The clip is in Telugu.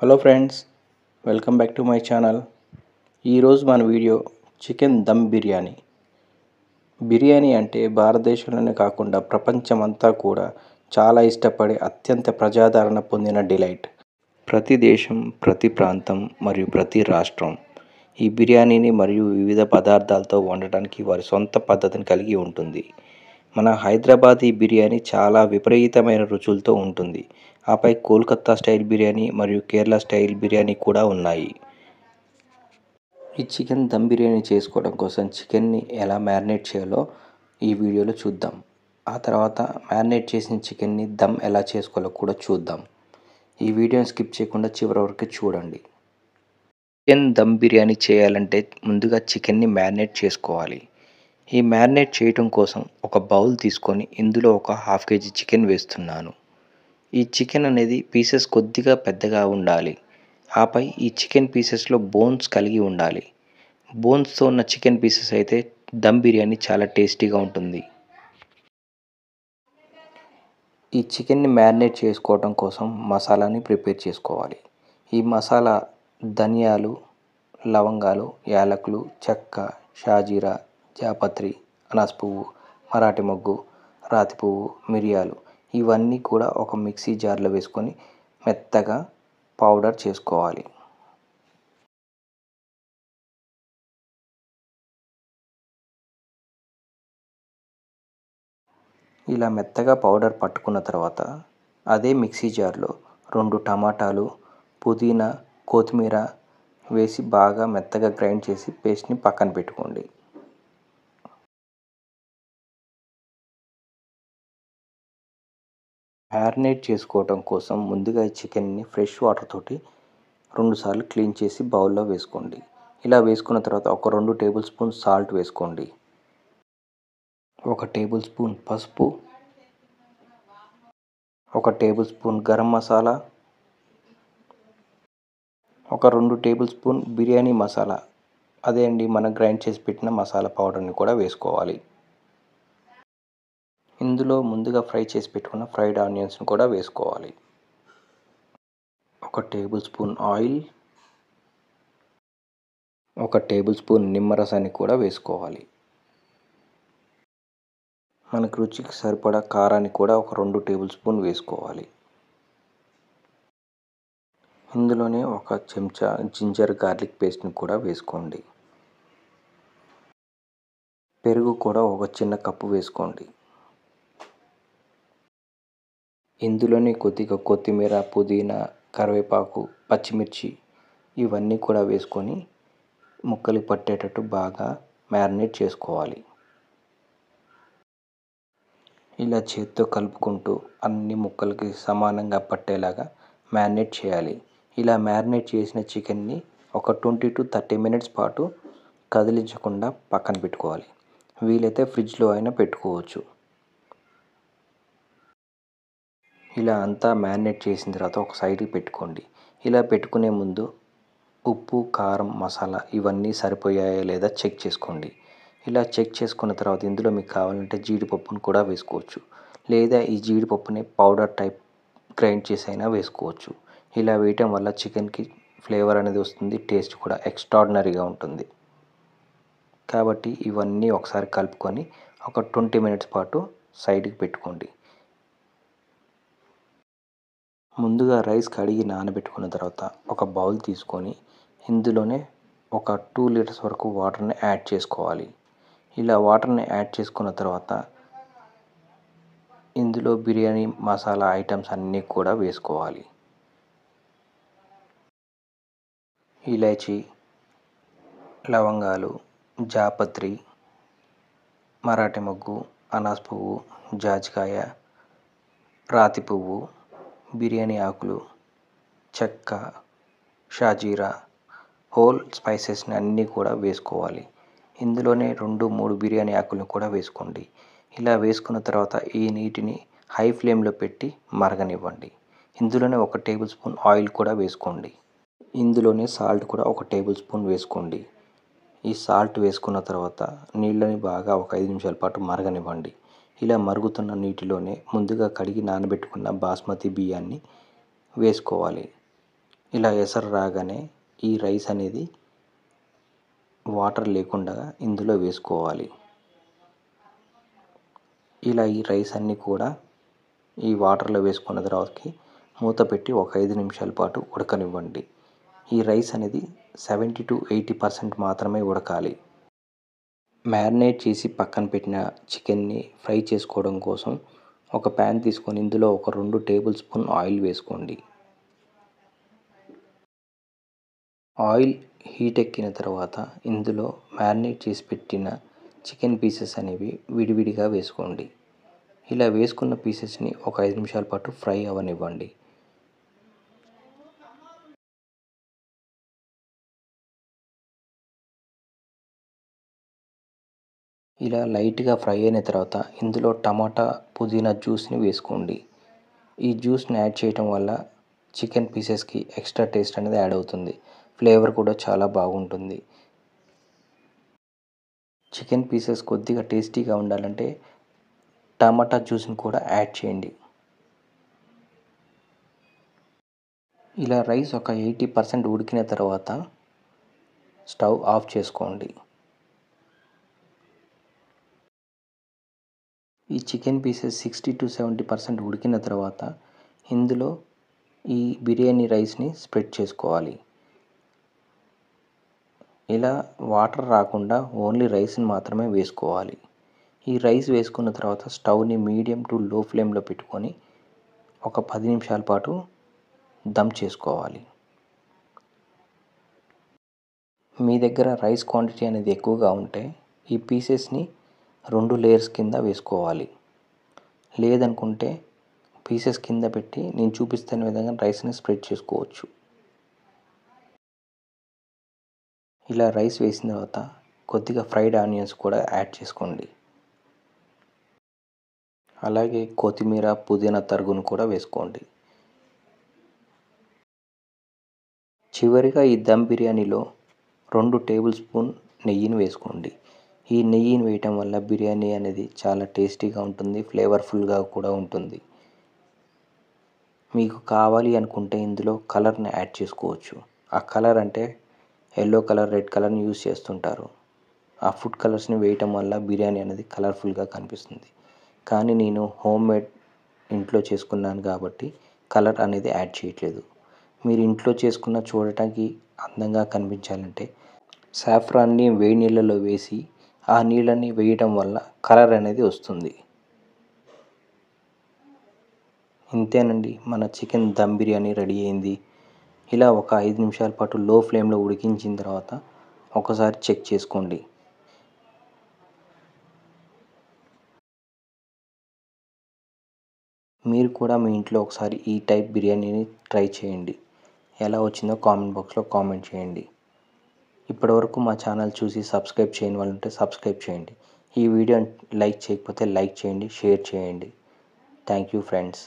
Hello friends, welcome back to my channel. ఈరోజు మన వీడియో చికెన్ దమ్ బిర్యానీ. బిర్యానీ అంటే భారతదేశంలోనే కాకుండా ప్రపంచమంతా కూడా చాలా ఇష్టపడే అత్యంత ప్రజాదరణ పొందిన డిలైట్. ప్రతి దేశం, ప్రతి ప్రాంతం మరియు ప్రతి రాష్ట్రం ఈ బిర్యానీని మరియు వివిధ పదార్థాలతో వండటానికి వారి సొంత పద్ధతిని కలిగి ఉంటుంది. మన హైదరాబాదీ బిర్యానీ చాలా విపరీతమైన రుచులతో ఉంటుంది. ఆపై కోల్కతా స్టైల్ బిర్యానీ మరియు కేరళ స్టైల్ బిర్యానీ కూడా ఉన్నాయి. ఈ చికెన్ దమ్ బిర్యానీ చేసుకోవడం కోసం చికెన్ని ఎలా మ్యారినేట్ చేయాలో ఈ వీడియోలో చూద్దాం. ఆ తర్వాత మ్యారినేట్ చేసిన చికెన్ని దమ్ ఎలా చేసుకోవాలో కూడా చూద్దాం. ఈ వీడియోని స్కిప్ చేయకుండా చివరి వరకు చూడండి. చికెన్ దమ్ బిర్యానీ చేయాలంటే ముందుగా చికెన్ని మ్యారినేట్ చేసుకోవాలి. ఈ మ్యారినేట్ చేయడం కోసం ఒక బౌల్ తీసుకొని ఇందులో ఒక హాఫ్ కేజీ చికెన్ వేస్తున్నాను. ఈ చికెన్ అనేది పీసెస్ కొద్దిగా పెద్దగా ఉండాలి. ఆపై ఈ చికెన్ పీసెస్లో బోన్స్ కలిగి ఉండాలి. బోన్స్తో ఉన్న చికెన్ పీసెస్ అయితే దమ్ బిర్యానీ చాలా టేస్టీగా ఉంటుంది. ఈ చికెన్ని మ్యారినేట్ చేసుకోవడం కోసం మసాలాని ప్రిపేర్ చేసుకోవాలి. ఈ మసాలా ధనియాలు, లవంగాలు, యాలకులు, చెక్క, షాజీరా, జాపత్రి, అనాస్ పువ్వు, మరాఠీ మొగ్గు, రాతి పువ్వు, మిరియాలు ఇవన్నీ కూడా ఒక మిక్సీ జార్లో వేసుకొని మెత్తగా పౌడర్ చేసుకోవాలి. ఇలా మెత్తగా పౌడర్ పట్టుకున్న తర్వాత అదే మిక్సీ జార్లో 2 టమాటాలు, పుదీనా, కొత్తిమీర వేసి బాగా మెత్తగా గ్రైండ్ చేసి పేస్ట్ని పక్కన పెట్టుకోండి. మ్యారినేట్ చేసుకోవడం కోసం ముందుగా ఈ చికెన్ని ఫ్రెష్ వాటర్ తోటి 2 సార్లు క్లీన్ చేసి బౌల్లో వేసుకోండి. ఇలా వేసుకున్న తర్వాత ఒక 2 టేబుల్ స్పూన్ సాల్ట్ వేసుకోండి. 1 టేబుల్ స్పూన్ పసుపు, 1 టేబుల్ స్పూన్ గరం మసాలా, ఒక 2 టేబుల్ స్పూన్ బిర్యానీ మసాలా, అదే అండి మనం గ్రైండ్ చేసి పెట్టిన మసాలా పౌడర్ని కూడా వేసుకోవాలి. ఇందులో ముందుగా ఫ్రై చేసి పెట్టుకున్న ఫ్రైడ్ ఆనియన్స్ని కూడా వేసుకోవాలి. 1 tablespoon oil, 1 tablespoon నిమ్మరసాన్ని కూడా వేసుకోవాలి. మనకు రుచికి సరిపడా కారాన్ని కూడా ఒక 2 టేబుల్ స్పూన్ వేసుకోవాలి. ఇందులోనే 1 చెంచా జింజర్ గార్లిక్ పేస్ట్ని కూడా వేసుకోండి. పెరుగు కూడా 1 చిన్న కప్పు వేసుకోండి. ఇందులోనే కొద్దిగా కొత్తిమీర, పుదీనా, కరివేపాకు, పచ్చిమిర్చి ఇవన్నీ కూడా వేసుకొని ముక్కలు పట్టేటట్టు బాగా మ్యారినేట్ చేసుకోవాలి. ఇలా చేత్తో కలుపుకుంటూ అన్ని ముక్కలకి సమానంగా పట్టేలాగా మ్యారినేట్ చేయాలి. ఇలా మ్యారినేట్ చేసిన చికెన్ని ఒక 20 to 30 మినిట్స్ పాటు కదిలించకుండా పక్కన పెట్టుకోవాలి. వీలైతే ఫ్రిడ్జ్లో అయినా పెట్టుకోవచ్చు. ఇలా అంతా మ్యారినేట్ చేసిన తర్వాత ఒక సైడ్కి పెట్టుకోండి. ఇలా పెట్టుకునే ముందు ఉప్పు, కారం, మసాలా ఇవన్నీ సరిపోయాయా లేదా చెక్ చేసుకోండి. ఇలా చెక్ చేసుకున్న తర్వాత ఇందులో మీకు కావాలంటే జీడిపప్పును కూడా వేసుకోవచ్చు. లేదా ఈ జీడిపప్పుని పౌడర్ టైప్ గ్రైండ్ చేసి అయినా వేసుకోవచ్చు. ఇలా వేయటం వల్ల చికెన్కి ఫ్లేవర్ అనేది వస్తుంది, టేస్ట్ కూడా ఎక్స్ట్రాడినరీగా ఉంటుంది. కాబట్టి ఇవన్నీ ఒకసారి కలుపుకొని ఒక 20 మినిట్స్ పాటు సైడ్కి పెట్టుకోండి. ముందుగా రైస్ కడిగి నానబెట్టుకున్న తర్వాత ఒక బౌల్ తీసుకొని ఇందులోనే ఒక 2 లీటర్స్ వరకు వాటర్ని యాడ్ చేసుకోవాలి. ఇలా వాటర్ని యాడ్ చేసుకున్న తర్వాత ఇందులో బిర్యానీ మసాలా ఐటమ్స్ అన్నీ కూడా వేసుకోవాలి. ఇలాచీ, లవంగాలు, జాపత్రి, మరాఠీ మొగ్గు, అనాస్ పువ్వు, జాజికాయ, రాతి పువ్వు, బిర్యానీ ఆకులు, చెక్క, షాజీరా, హోల్ స్పైసెస్ని అన్నీ కూడా వేసుకోవాలి. ఇందులోనే 2-3 బిర్యానీ ఆకులను కూడా వేసుకోండి. ఇలా వేసుకున్న తర్వాత ఈ నీటిని హై ఫ్లేమ్లో పెట్టి మరగనివ్వండి. ఇందులోనే 1 టేబుల్ స్పూన్ ఆయిల్ కూడా వేసుకోండి. ఇందులోనే సాల్ట్ కూడా 1 టేబుల్ స్పూన్ వేసుకోండి. ఈ సాల్ట్ వేసుకున్న తర్వాత నీళ్ళని బాగా ఒక 5 నిమిషాల పాటు మరగనివ్వండి. ఇలా మరుగుతున్న నీటిలోనే ముందుగా కడిగి నానబెట్టుకున్న బాస్మతి బియ్యాన్ని వేసుకోవాలి. ఇలా ఎసరు రాగానే ఈ రైస్ అనేది వాటర్ లేకుండా ఇందులో వేసుకోవాలి. ఇలా ఈ రైస్ అన్నీ కూడా ఈ వాటర్లో వేసుకున్న తర్వాతకి మూత పెట్టి ఒక 5 నిమిషాల పాటు ఉడకనివ్వండి. ఈ రైస్ అనేది 70 to 80% మాత్రమే ఉడకాలి. మ్యారినేట్ చేసి పక్కన పెట్టిన చికెన్ని ఫ్రై చేసుకోవడం కోసం ఒక ప్యాన్ తీసుకొని ఇందులో ఒక 2 టేబుల్ స్పూన్ ఆయిల్ వేసుకోండి. ఆయిల్ హీట్ ఎక్కిన తర్వాత ఇందులో మ్యారినేట్ చేసి పెట్టిన చికెన్ పీసెస్ అనేవి విడివిడిగా వేసుకోండి. ఇలా వేసుకున్న పీసెస్ని ఒక 5 నిమిషాల పాటు ఫ్రై అవ్వనివ్వండి. ఇలా లైట్గా ఫ్రై అయిన తర్వాత ఇందులో టమాటా పుదీనా జ్యూస్ని వేసుకోండి. ఈ జ్యూస్ని యాడ్ చేయటం వల్ల చికెన్ పీసెస్కి ఎక్స్ట్రా టేస్ట్ అనేది యాడ్ అవుతుంది. ఫ్లేవర్ కూడా చాలా బాగుంటుంది. చికెన్ పీసెస్ కొద్దిగా టేస్టీగా ఉండాలంటే టమాటా జ్యూస్ని కూడా యాడ్ చేయండి. ఇలా రైస్ ఒక 80% ఉడికిన తర్వాత స్టవ్ ఆఫ్ చేసుకోండి. ఈ చికెన్ పీసెస్ 60 to 70% ఉడికిన తర్వాత ఇందులో ఈ బిర్యానీ రైస్ని స్ప్రెడ్ చేసుకోవాలి. ఇలా వాటర్ రాకుండా ఓన్లీ రైస్ని మాత్రమే వేసుకోవాలి. ఈ రైస్ వేసుకున్న తర్వాత స్టవ్ని మీడియం టు లో ఫ్లేమ్లో పెట్టుకొని ఒక 10 నిమిషాల పాటు దమ్ చేసుకోవాలి. మీ దగ్గర రైస్ క్వాంటిటీ అనేది ఎక్కువగా ఉంటే ఈ పీసెస్ని 2 లేయర్స్ కింద వేసుకోవాలి. లేదనుకుంటే పీసెస్ కింద పెట్టి నేను చూపిస్తున్న విధంగా రైస్ని స్ప్రెడ్ చేసుకోవచ్చు. ఇలా రైస్ వేసిన తర్వాత కొద్దిగా ఫ్రైడ్ ఆనియన్స్ కూడా యాడ్ చేసుకోండి. అలాగే కొత్తిమీర పుదీనా తరుగును కూడా వేసుకోండి. చివరిగా ఈ దమ్ బిర్యానీలో 2 టేబుల్ స్పూన్ నెయ్యిని వేసుకోండి. ఈ నెయ్యిని వేయటం వల్ల బిర్యానీ అనేది చాలా టేస్టీగా ఉంటుంది, ఫ్లేవర్ఫుల్గా కూడా ఉంటుంది. మీకు కావాలి అనుకుంటే ఇందులో కలర్ని యాడ్ చేసుకోవచ్చు. ఆ కలర్ అంటే ఎల్లో కలర్, రెడ్ కలర్ని యూజ్ చేస్తుంటారు. ఆ ఫుడ్ కలర్స్ని వేయటం వల్ల బిర్యానీ అనేది కలర్ఫుల్గా కనిపిస్తుంది. కానీ నేను హోమ్మేడ్ ఇంట్లో చేసుకున్నాను కాబట్టి కలర్ అనేది యాడ్ చేయట్లేదు. మీరు ఇంట్లో చేసుకున్న చూడటానికి అందంగా కనిపించాలంటే సాఫ్రాన్ని వేడి నీళ్ళలో వేసి ఆ నీళ్ళని వేయటం వల్ల కలర్ అనేది వస్తుంది. ఇంతేనండి, మన చికెన్ దమ్ బిర్యానీ రెడీ అయింది. ఇలా ఒక 5 నిమిషాల పాటు లో ఫ్లేమ్లో ఉడికించిన తర్వాత ఒకసారి చెక్ చేసుకోండి. మీరు కూడా మీ ఇంట్లో ఒకసారి ఈ టైప్ బిర్యానీని ట్రై చేయండి. ఎలా వచ్చిందో కామెంట్ బాక్స్లో కామెంట్ చేయండి. ఇప్పటివరకు మా ఛానల్ చూసి సబ్స్క్రైబ్ చేయని వాళ్ళు ఉంటే సబ్స్క్రైబ్ చేయండి. ఈ వీడియో లైక్ చేయకపోతే లైక్ చేయండి, షేర్ చేయండి. Thank you friends.